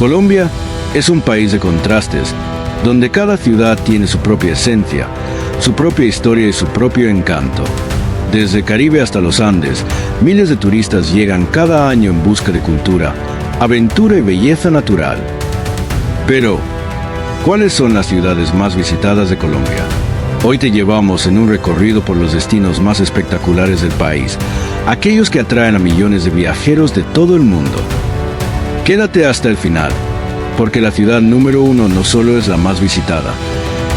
Colombia es un país de contrastes, donde cada ciudad tiene su propia esencia, su propia historia y su propio encanto. Desde Caribe hasta los Andes, miles de turistas llegan cada año en busca de cultura, aventura y belleza natural. Pero, ¿cuáles son las ciudades más visitadas de Colombia? Hoy te llevamos en un recorrido por los destinos más espectaculares del país, aquellos que atraen a millones de viajeros de todo el mundo. Quédate hasta el final, porque la ciudad número 1 no solo es la más visitada,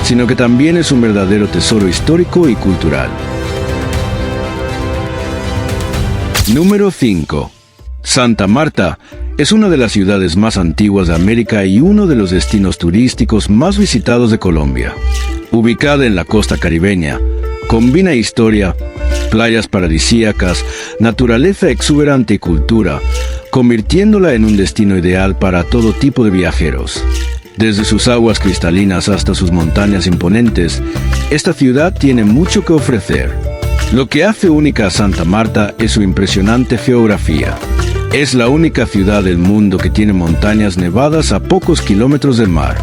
sino que también es un verdadero tesoro histórico y cultural. Número 5. Santa Marta es una de las ciudades más antiguas de América y uno de los destinos turísticos más visitados de Colombia. Ubicada en la costa caribeña, combina historia, playas paradisíacas, naturaleza exuberante y cultura, convirtiéndola en un destino ideal para todo tipo de viajeros. Desde sus aguas cristalinas hasta sus montañas imponentes, esta ciudad tiene mucho que ofrecer. Lo que hace única a Santa Marta es su impresionante geografía. Es la única ciudad del mundo que tiene montañas nevadas a pocos kilómetros del mar.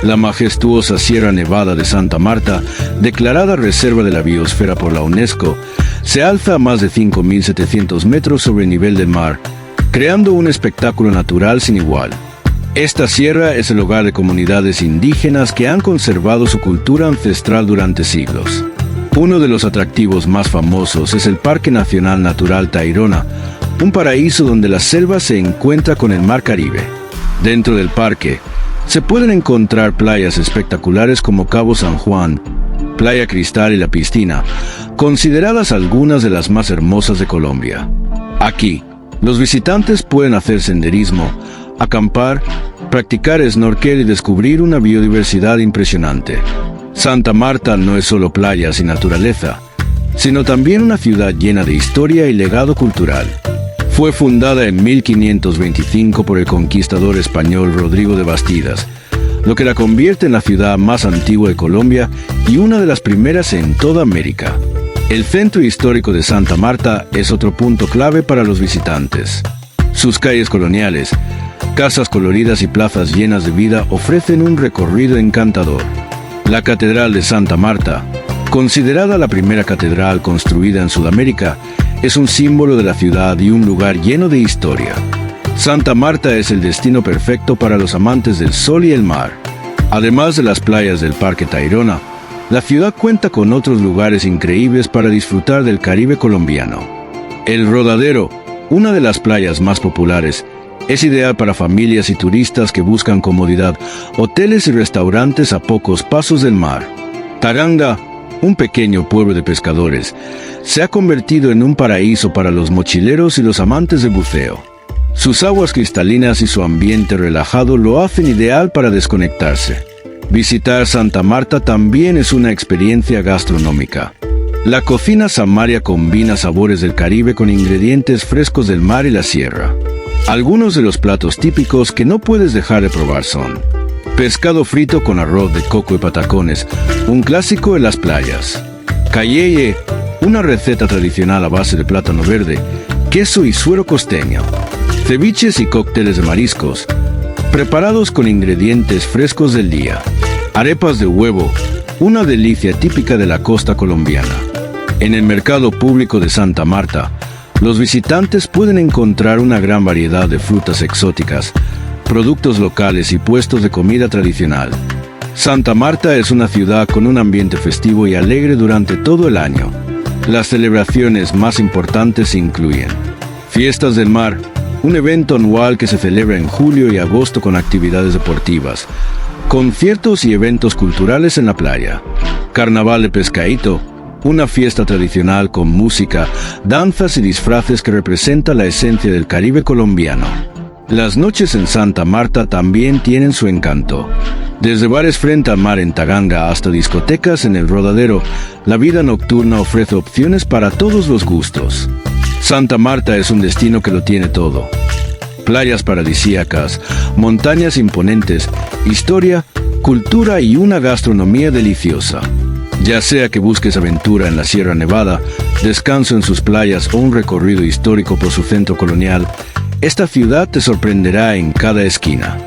La majestuosa Sierra Nevada de Santa Marta, declarada Reserva de la Biosfera por la UNESCO, se alza a más de 5.700 metros sobre el nivel del mar, creando un espectáculo natural sin igual. Esta sierra es el hogar de comunidades indígenas que han conservado su cultura ancestral durante siglos. Uno de los atractivos más famosos es el Parque Nacional Natural Tayrona, un paraíso donde la selva se encuentra con el Mar Caribe. Dentro del parque, se pueden encontrar playas espectaculares como Cabo San Juan, Playa Cristal y La Piscina, consideradas algunas de las más hermosas de Colombia. Aquí, los visitantes pueden hacer senderismo, acampar, practicar snorkel y descubrir una biodiversidad impresionante. Santa Marta no es solo playas y naturaleza, sino también una ciudad llena de historia y legado cultural. Fue fundada en 1525 por el conquistador español Rodrigo de Bastidas, lo que la convierte en la ciudad más antigua de Colombia y una de las primeras en toda América. El centro histórico de Santa Marta es otro punto clave para los visitantes. Sus calles coloniales, casas coloridas y plazas llenas de vida ofrecen un recorrido encantador. La Catedral de Santa Marta, considerada la primera catedral construida en Sudamérica, es un símbolo de la ciudad y un lugar lleno de historia. Santa Marta es el destino perfecto para los amantes del sol y el mar. Además de las playas del Parque Tayrona, la ciudad cuenta con otros lugares increíbles para disfrutar del Caribe colombiano. El Rodadero, una de las playas más populares, es ideal para familias y turistas que buscan comodidad, hoteles y restaurantes a pocos pasos del mar. Taganga, un pequeño pueblo de pescadores, se ha convertido en un paraíso para los mochileros y los amantes de buceo. Sus aguas cristalinas y su ambiente relajado lo hacen ideal para desconectarse. Visitar Santa Marta también es una experiencia gastronómica. La cocina samaria combina sabores del Caribe con ingredientes frescos del mar y la sierra. Algunos de los platos típicos que no puedes dejar de probar son: pescado frito con arroz de coco y patacones, un clásico en las playas; cayeye, una receta tradicional a base de plátano verde, queso y suero costeño; ceviches y cócteles de mariscos, preparados con ingredientes frescos del día; arepas de huevo, una delicia típica de la costa colombiana. En el mercado público de Santa Marta, los visitantes pueden encontrar una gran variedad de frutas exóticas, productos locales y puestos de comida tradicional. Santa Marta es una ciudad con un ambiente festivo y alegre durante todo el año. Las celebraciones más importantes incluyen Fiestas del Mar, un evento anual que se celebra en julio y agosto con actividades deportivas, conciertos y eventos culturales en la playa; Carnaval de Pescadito, una fiesta tradicional con música, danzas y disfraces que representa la esencia del Caribe colombiano. Las noches en Santa Marta también tienen su encanto. Desde bares frente al mar en Taganga hasta discotecas en el Rodadero, la vida nocturna ofrece opciones para todos los gustos. Santa Marta es un destino que lo tiene todo: playas paradisíacas, montañas imponentes, historia, cultura y una gastronomía deliciosa. Ya sea que busques aventura en la Sierra Nevada, descanso en sus playas o un recorrido histórico por su centro colonial, esta ciudad te sorprenderá en cada esquina.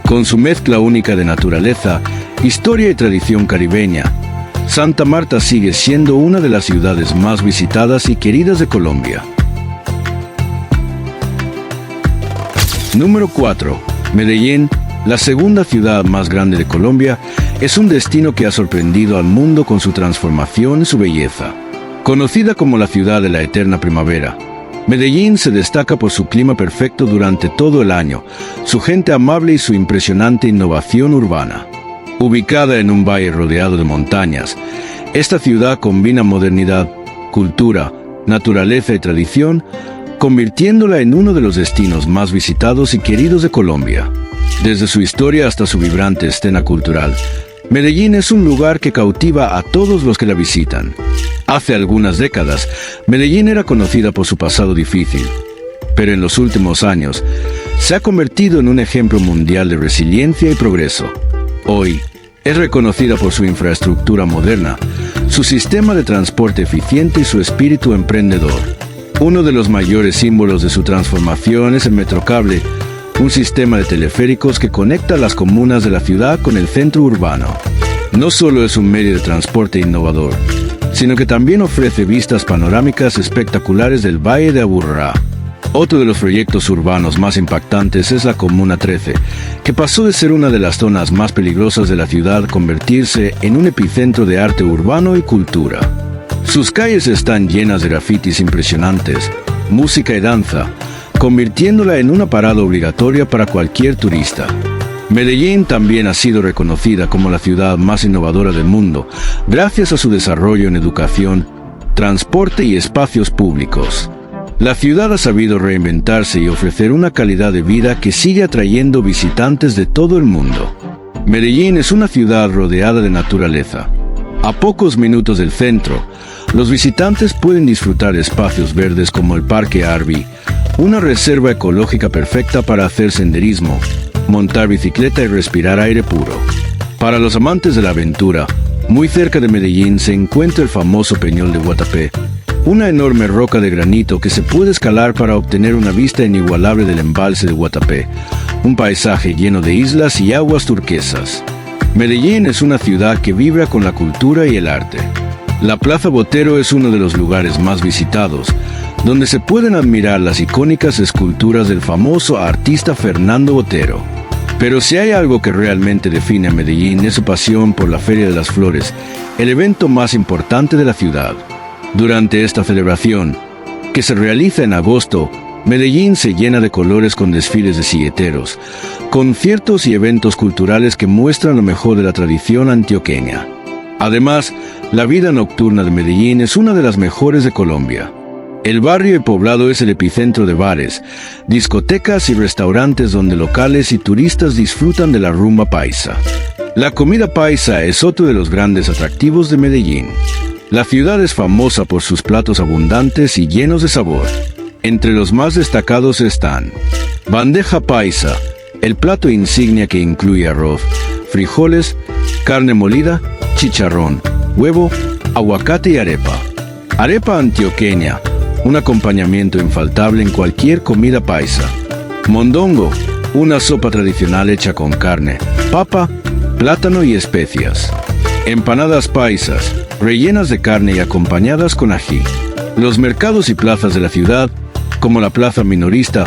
Con su mezcla única de naturaleza, historia y tradición caribeña, Santa Marta sigue siendo una de las ciudades más visitadas y queridas de Colombia. Número 4. Medellín, la segunda ciudad más grande de Colombia, es un destino que ha sorprendido al mundo con su transformación y su belleza. Conocida como la ciudad de la eterna primavera, Medellín se destaca por su clima perfecto durante todo el año, su gente amable y su impresionante innovación urbana. Ubicada en un valle rodeado de montañas, esta ciudad combina modernidad, cultura, naturaleza y tradición, convirtiéndola en uno de los destinos más visitados y queridos de Colombia. Desde su historia hasta su vibrante escena cultural, Medellín es un lugar que cautiva a todos los que la visitan. Hace algunas décadas, Medellín era conocida por su pasado difícil, pero en los últimos años se ha convertido en un ejemplo mundial de resiliencia y progreso. Hoy, es reconocida por su infraestructura moderna, su sistema de transporte eficiente y su espíritu emprendedor. Uno de los mayores símbolos de su transformación es el Metrocable, un sistema de teleféricos que conecta las comunas de la ciudad con el centro urbano. No solo es un medio de transporte innovador, sino que también ofrece vistas panorámicas espectaculares del Valle de Aburrá. Otro de los proyectos urbanos más impactantes es la Comuna 13, que pasó de ser una de las zonas más peligrosas de la ciudad a convertirse en un epicentro de arte urbano y cultura. Sus calles están llenas de grafitis impresionantes, música y danza, convirtiéndola en una parada obligatoria para cualquier turista. Medellín también ha sido reconocida como la ciudad más innovadora del mundo, gracias a su desarrollo en educación, transporte y espacios públicos. La ciudad ha sabido reinventarse y ofrecer una calidad de vida que sigue atrayendo visitantes de todo el mundo. Medellín es una ciudad rodeada de naturaleza. A pocos minutos del centro, los visitantes pueden disfrutar de espacios verdes como el Parque Arví, una reserva ecológica perfecta para hacer senderismo, montar bicicleta y respirar aire puro. Para los amantes de la aventura, muy cerca de Medellín se encuentra el famoso Peñol de Guatapé, una enorme roca de granito que se puede escalar para obtener una vista inigualable del embalse de Guatapé, un paisaje lleno de islas y aguas turquesas. Medellín es una ciudad que vibra con la cultura y el arte. La Plaza Botero es uno de los lugares más visitados, donde se pueden admirar las icónicas esculturas del famoso artista Fernando Botero. Pero si hay algo que realmente define a Medellín es su pasión por la Feria de las Flores, el evento más importante de la ciudad. Durante esta celebración, que se realiza en agosto, Medellín se llena de colores con desfiles de silleteros, conciertos y eventos culturales que muestran lo mejor de la tradición antioqueña. Además, la vida nocturna de Medellín es una de las mejores de Colombia. El barrio y poblado es el epicentro de bares, discotecas y restaurantes donde locales y turistas disfrutan de la rumba paisa. La comida paisa es otro de los grandes atractivos de Medellín. La ciudad es famosa por sus platos abundantes y llenos de sabor. Entre los más destacados están bandeja paisa, el plato insignia que incluye arroz, frijoles, carne molida, chicharrón, huevo, aguacate y arepa. Arepa antioqueña, un acompañamiento infaltable en cualquier comida paisa. Mondongo, una sopa tradicional hecha con carne, papa, plátano y especias. Empanadas paisas, rellenas de carne y acompañadas con ají. Los mercados y plazas de la ciudad, como la plaza minorista,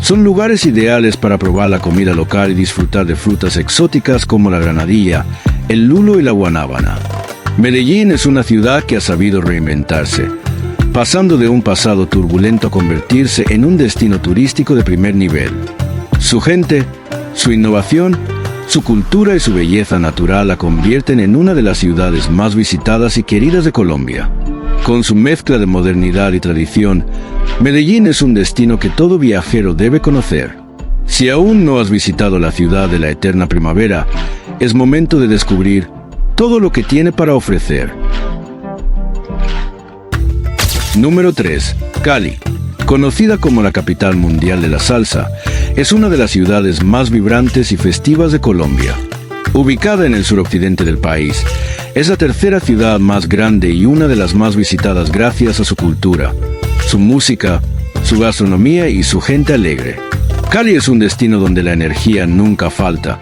son lugares ideales para probar la comida local y disfrutar de frutas exóticas como la granadilla, el lulo y la guanábana. Medellín es una ciudad que ha sabido reinventarse, pasando de un pasado turbulento a convertirse en un destino turístico de primer nivel. Su gente, su innovación, su cultura y su belleza natural la convierten en una de las ciudades más visitadas y queridas de Colombia. Con su mezcla de modernidad y tradición, Medellín es un destino que todo viajero debe conocer. Si aún no has visitado la ciudad de la eterna primavera, es momento de descubrir todo lo que tiene para ofrecer. Número 3. Cali. Conocida como la capital mundial de la salsa, es una de las ciudades más vibrantes y festivas de Colombia. Ubicada en el suroccidente del país, es la tercera ciudad más grande y una de las más visitadas gracias a su cultura, su música, su gastronomía y su gente alegre. Cali es un destino donde la energía nunca falta,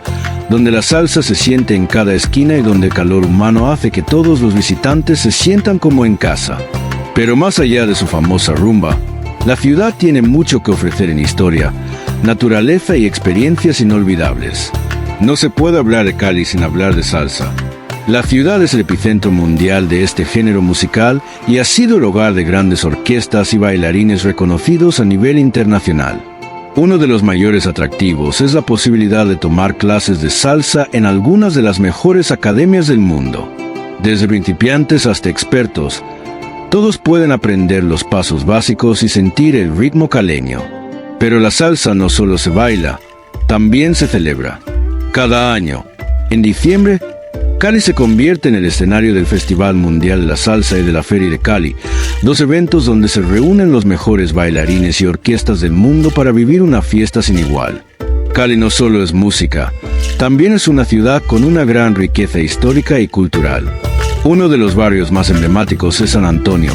donde la salsa se siente en cada esquina y donde el calor humano hace que todos los visitantes se sientan como en casa. Pero más allá de su famosa rumba, la ciudad tiene mucho que ofrecer en historia, naturaleza y experiencias inolvidables. No se puede hablar de Cali sin hablar de salsa. La ciudad es el epicentro mundial de este género musical y ha sido el hogar de grandes orquestas y bailarines reconocidos a nivel internacional. Uno de los mayores atractivos es la posibilidad de tomar clases de salsa en algunas de las mejores academias del mundo. Desde principiantes hasta expertos, todos pueden aprender los pasos básicos y sentir el ritmo caleño. Pero la salsa no solo se baila, también se celebra. Cada año, en diciembre, Cali se convierte en el escenario del Festival Mundial de la Salsa y de la Feria de Cali, dos eventos donde se reúnen los mejores bailarines y orquestas del mundo para vivir una fiesta sin igual. Cali no solo es música, también es una ciudad con una gran riqueza histórica y cultural. Uno de los barrios más emblemáticos es San Antonio,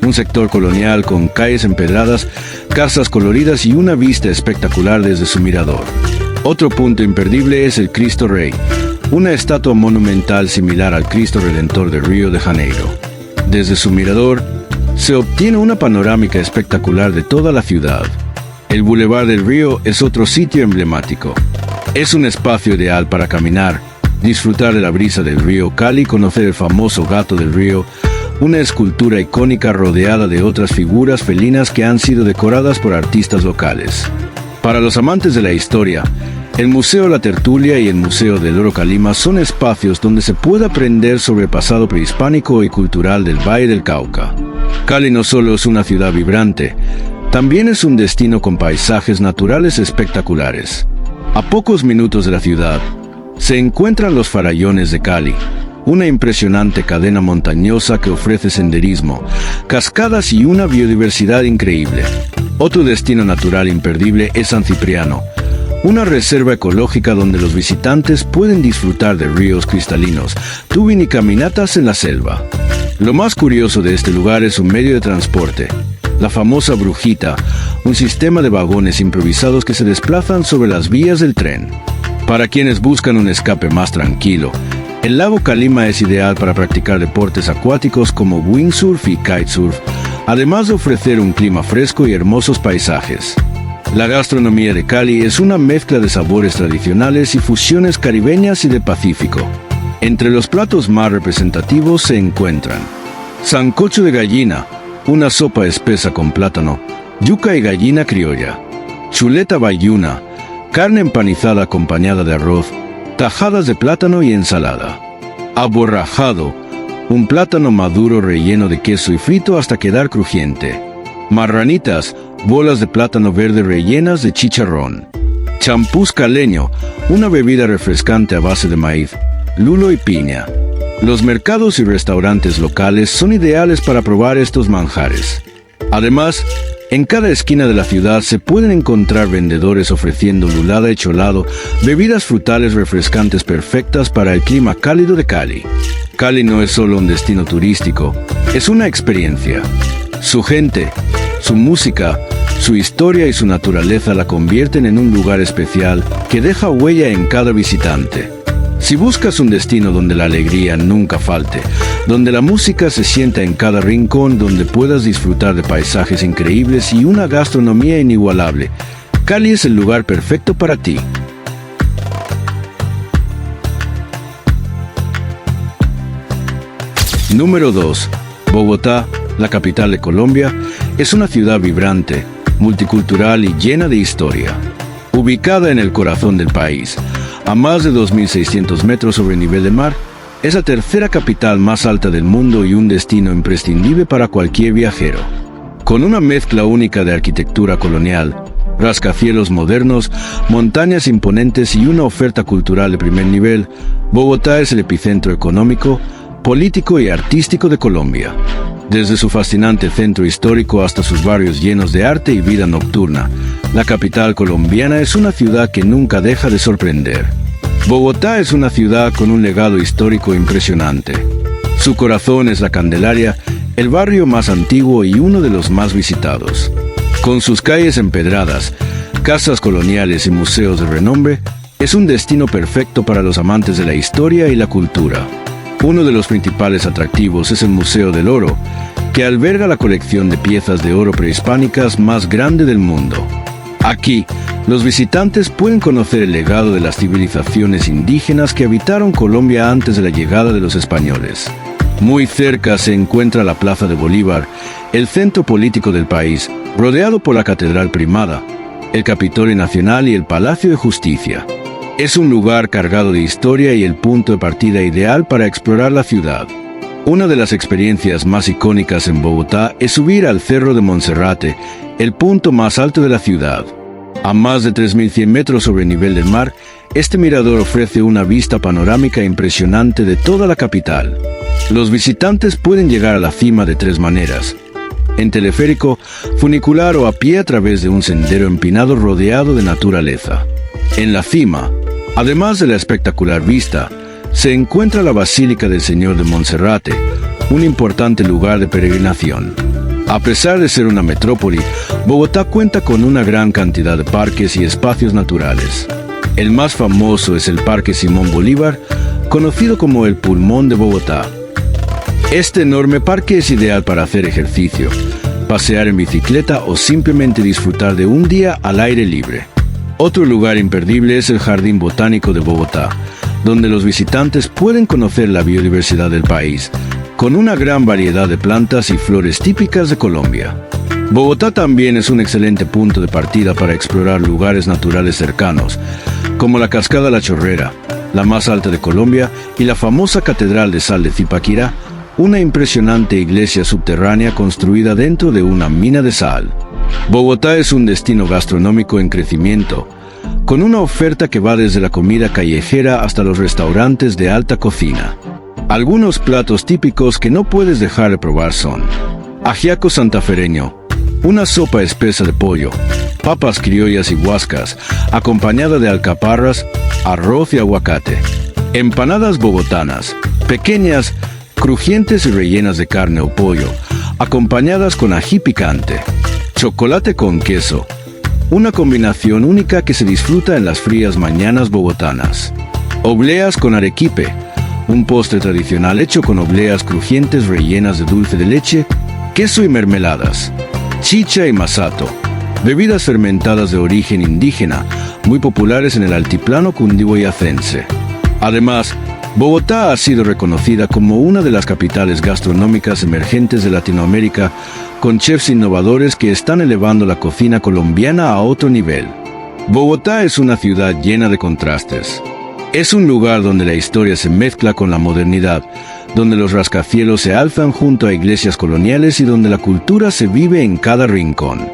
un sector colonial con calles empedradas, casas coloridas y una vista espectacular desde su mirador. Otro punto imperdible es el Cristo Rey, una estatua monumental similar al Cristo Redentor de Río de Janeiro. Desde su mirador, se obtiene una panorámica espectacular de toda la ciudad. El Boulevard del Río es otro sitio emblemático. Es un espacio ideal para caminar, disfrutar de la brisa del río Cali, conocer el famoso Gato del Río, una escultura icónica rodeada de otras figuras felinas que han sido decoradas por artistas locales. Para los amantes de la historia, el Museo La Tertulia y el Museo del Oro Calima son espacios donde se puede aprender sobre el pasado prehispánico y cultural del Valle del Cauca. Cali no solo es una ciudad vibrante, también es un destino con paisajes naturales espectaculares. A pocos minutos de la ciudad, se encuentran los Farallones de Cali, una impresionante cadena montañosa que ofrece senderismo, cascadas y una biodiversidad increíble. Otro destino natural imperdible es San Cipriano, una reserva ecológica donde los visitantes pueden disfrutar de ríos cristalinos, tubing y caminatas en la selva. Lo más curioso de este lugar es su medio de transporte, la famosa Brujita, un sistema de vagones improvisados que se desplazan sobre las vías del tren. Para quienes buscan un escape más tranquilo, el lago Calima es ideal para practicar deportes acuáticos como windsurf y kitesurf, además de ofrecer un clima fresco y hermosos paisajes. La gastronomía de Cali es una mezcla de sabores tradicionales y fusiones caribeñas y del Pacífico. Entre los platos más representativos se encuentran sancocho de gallina, una sopa espesa con plátano, yuca y gallina criolla, chuleta bayuna, carne empanizada acompañada de arroz, tajadas de plátano y ensalada, aborrajado, un plátano maduro relleno de queso y frito hasta quedar crujiente, marranitas, bolas de plátano verde rellenas de chicharrón, champús caleño, una bebida refrescante a base de maíz, lulo y piña. Los mercados y restaurantes locales son ideales para probar estos manjares. Además, en cada esquina de la ciudad se pueden encontrar vendedores ofreciendo lulada y cholado, bebidas frutales refrescantes perfectas para el clima cálido de Cali. Cali no es solo un destino turístico, es una experiencia. Su gente, su música, su historia y su naturaleza la convierten en un lugar especial que deja huella en cada visitante. Si buscas un destino donde la alegría nunca falte, donde la música se sienta en cada rincón, donde puedas disfrutar de paisajes increíbles y una gastronomía inigualable, Cali es el lugar perfecto para ti. Número 2. Bogotá, la capital de Colombia, es una ciudad vibrante, multicultural y llena de historia. Ubicada en el corazón del país, a más de 2.600 metros sobre el nivel del mar, es la tercera capital más alta del mundo y un destino imprescindible para cualquier viajero. Con una mezcla única de arquitectura colonial, rascacielos modernos, montañas imponentes y una oferta cultural de primer nivel, Bogotá es el epicentro económico, político y artístico de Colombia. Desde su fascinante centro histórico hasta sus barrios llenos de arte y vida nocturna, la capital colombiana es una ciudad que nunca deja de sorprender. Bogotá es una ciudad con un legado histórico impresionante. Su corazón es la Candelaria, el barrio más antiguo y uno de los más visitados. Con sus calles empedradas, casas coloniales y museos de renombre, es un destino perfecto para los amantes de la historia y la cultura. Uno de los principales atractivos es el Museo del Oro, que alberga la colección de piezas de oro prehispánicas más grande del mundo. Aquí, los visitantes pueden conocer el legado de las civilizaciones indígenas que habitaron Colombia antes de la llegada de los españoles. Muy cerca se encuentra la Plaza de Bolívar, el centro político del país, rodeado por la Catedral Primada, el Capitolio Nacional y el Palacio de Justicia. Es un lugar cargado de historia y el punto de partida ideal para explorar la ciudad. Una de las experiencias más icónicas en Bogotá es subir al Cerro de Monserrate, el punto más alto de la ciudad. A más de 3.100 metros sobre el nivel del mar, este mirador ofrece una vista panorámica impresionante de toda la capital. Los visitantes pueden llegar a la cima de 3 maneras: en teleférico, funicular o a pie a través de un sendero empinado rodeado de naturaleza. En la cima, además de la espectacular vista, se encuentra la Basílica del Señor de Monserrate, un importante lugar de peregrinación. A pesar de ser una metrópoli, Bogotá cuenta con una gran cantidad de parques y espacios naturales. El más famoso es el Parque Simón Bolívar, conocido como el Pulmón de Bogotá. Este enorme parque es ideal para hacer ejercicio, pasear en bicicleta o simplemente disfrutar de un día al aire libre. Otro lugar imperdible es el Jardín Botánico de Bogotá, donde los visitantes pueden conocer la biodiversidad del país, con una gran variedad de plantas y flores típicas de Colombia. Bogotá también es un excelente punto de partida para explorar lugares naturales cercanos, como la Cascada La Chorrera, la más alta de Colombia, y la famosa Catedral de Sal de Zipaquirá, una impresionante iglesia subterránea construida dentro de una mina de sal. Bogotá es un destino gastronómico en crecimiento, con una oferta que va desde la comida callejera hasta los restaurantes de alta cocina. Algunos platos típicos que no puedes dejar de probar son: ajiaco santafereño, una sopa espesa de pollo, papas criollas y guascas, acompañada de alcaparras, arroz y aguacate; empanadas bogotanas, pequeñas, crujientes y rellenas de carne o pollo, acompañadas con ají picante; chocolate con queso, una combinación única que se disfruta en las frías mañanas bogotanas; obleas con arequipe, un postre tradicional hecho con obleas crujientes rellenas de dulce de leche, queso y mermeladas; chicha y masato, bebidas fermentadas de origen indígena, muy populares en el altiplano cundiboyacense. Además, Bogotá ha sido reconocida como una de las capitales gastronómicas emergentes de Latinoamérica, con chefs innovadores que están elevando la cocina colombiana a otro nivel. Bogotá es una ciudad llena de contrastes. Es un lugar donde la historia se mezcla con la modernidad, donde los rascacielos se alzan junto a iglesias coloniales y donde la cultura se vive en cada rincón.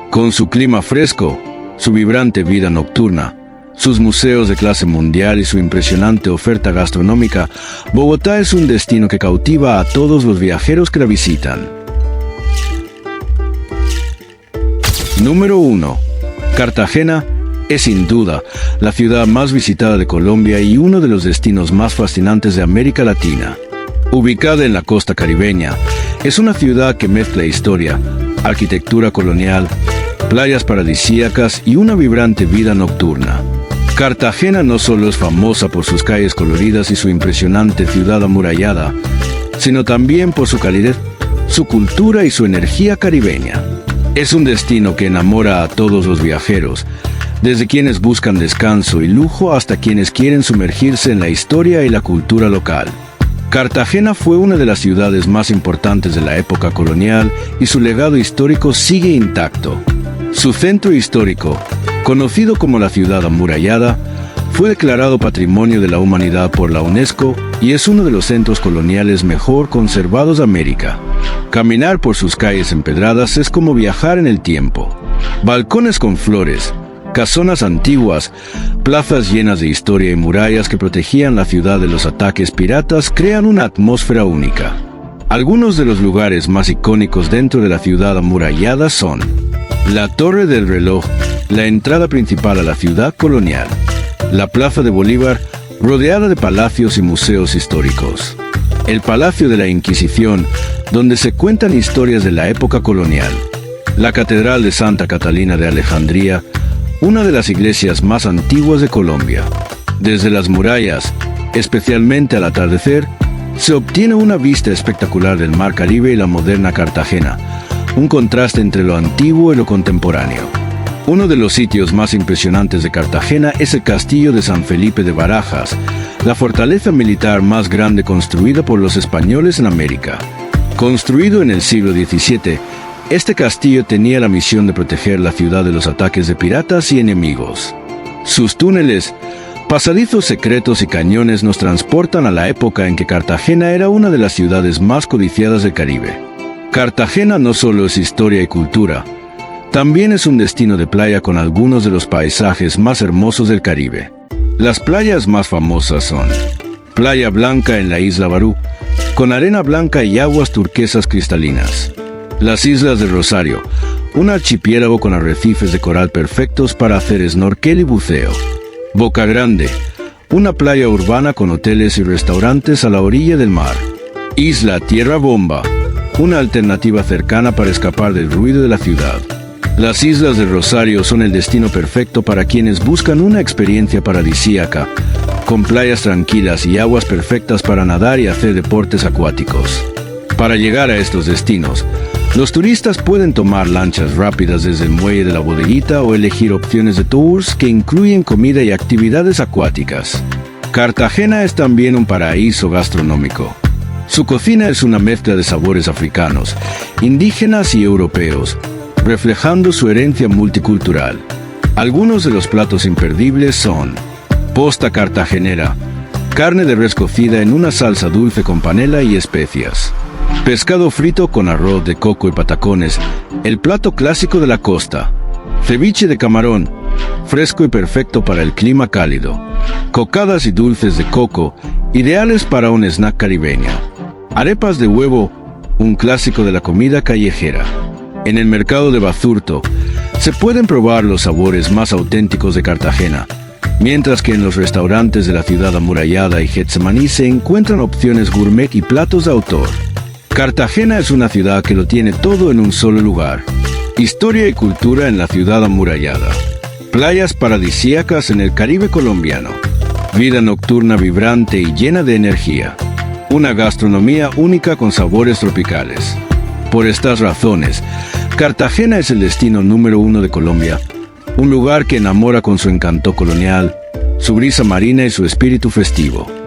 Con su clima fresco, su vibrante vida nocturna, sus museos de clase mundial y su impresionante oferta gastronómica, Bogotá es un destino que cautiva a todos los viajeros que la visitan. Número 1. Cartagena es sin duda la ciudad más visitada de Colombia y uno de los destinos más fascinantes de América Latina. Ubicada en la costa caribeña, es una ciudad que mezcla historia, arquitectura colonial, playas paradisíacas y una vibrante vida nocturna. Cartagena no solo es famosa por sus calles coloridas y su impresionante ciudad amurallada, sino también por su calidez, su cultura y su energía caribeña. Es un destino que enamora a todos los viajeros, desde quienes buscan descanso y lujo hasta quienes quieren sumergirse en la historia y la cultura local. Cartagena fue una de las ciudades más importantes de la época colonial y su legado histórico sigue intacto. Su centro histórico, conocido como la ciudad amurallada, fue declarado Patrimonio de la Humanidad por la UNESCO y es uno de los centros coloniales mejor conservados de América. Caminar por sus calles empedradas es como viajar en el tiempo. Balcones con flores, casonas antiguas, plazas llenas de historia y murallas que protegían la ciudad de los ataques piratas crean una atmósfera única. Algunos de los lugares más icónicos dentro de la ciudad amurallada son: la Torre del Reloj, la entrada principal a la ciudad colonial; la Plaza de Bolívar, rodeada de palacios y museos históricos; el Palacio de la Inquisición, donde se cuentan historias de la época colonial; la Catedral de Santa Catalina de Alejandría, una de las iglesias más antiguas de Colombia. Desde las murallas, especialmente al atardecer, se obtiene una vista espectacular del Mar Caribe y la moderna Cartagena, un contraste entre lo antiguo y lo contemporáneo. Uno de los sitios más impresionantes de Cartagena es el Castillo de San Felipe de Barajas, la fortaleza militar más grande construida por los españoles en América. Construido en el siglo XVII, este castillo tenía la misión de proteger la ciudad de los ataques de piratas y enemigos. Sus túneles, pasadizos secretos y cañones nos transportan a la época en que Cartagena era una de las ciudades más codiciadas del Caribe. Cartagena no solo es historia y cultura, también es un destino de playa con algunos de los paisajes más hermosos del Caribe. Las playas más famosas son Playa Blanca en la isla Barú, con arena blanca y aguas turquesas cristalinas. Las Islas de Rosario, un archipiélago con arrecifes de coral perfectos para hacer snorkel y buceo. Boca Grande, una playa urbana con hoteles y restaurantes a la orilla del mar. Isla Tierra Bomba, una alternativa cercana para escapar del ruido de la ciudad. Las Islas de Rosario son el destino perfecto para quienes buscan una experiencia paradisíaca, con playas tranquilas y aguas perfectas para nadar y hacer deportes acuáticos. Para llegar a estos destinos, los turistas pueden tomar lanchas rápidas desde el muelle de la Bodeguita o elegir opciones de tours que incluyen comida y actividades acuáticas. Cartagena es también un paraíso gastronómico. Su cocina es una mezcla de sabores africanos, indígenas y europeos, reflejando su herencia multicultural. Algunos de los platos imperdibles son posta cartagenera, carne de res cocida en una salsa dulce con panela y especias. Pescado frito con arroz de coco y patacones, el plato clásico de la costa. Ceviche de camarón, fresco y perfecto para el clima cálido. Cocadas y dulces de coco, ideales para un snack caribeño. Arepas de huevo, un clásico de la comida callejera. En el mercado de Basurto, se pueden probar los sabores más auténticos de Cartagena, mientras que en los restaurantes de la ciudad amurallada y Getsemaní se encuentran opciones gourmet y platos de autor. Cartagena es una ciudad que lo tiene todo en un solo lugar. Historia y cultura en la ciudad amurallada. Playas paradisíacas en el Caribe colombiano. Vida nocturna vibrante y llena de energía. Una gastronomía única con sabores tropicales. Por estas razones, Cartagena es el destino número 1 de Colombia, un lugar que enamora con su encanto colonial, su brisa marina y su espíritu festivo.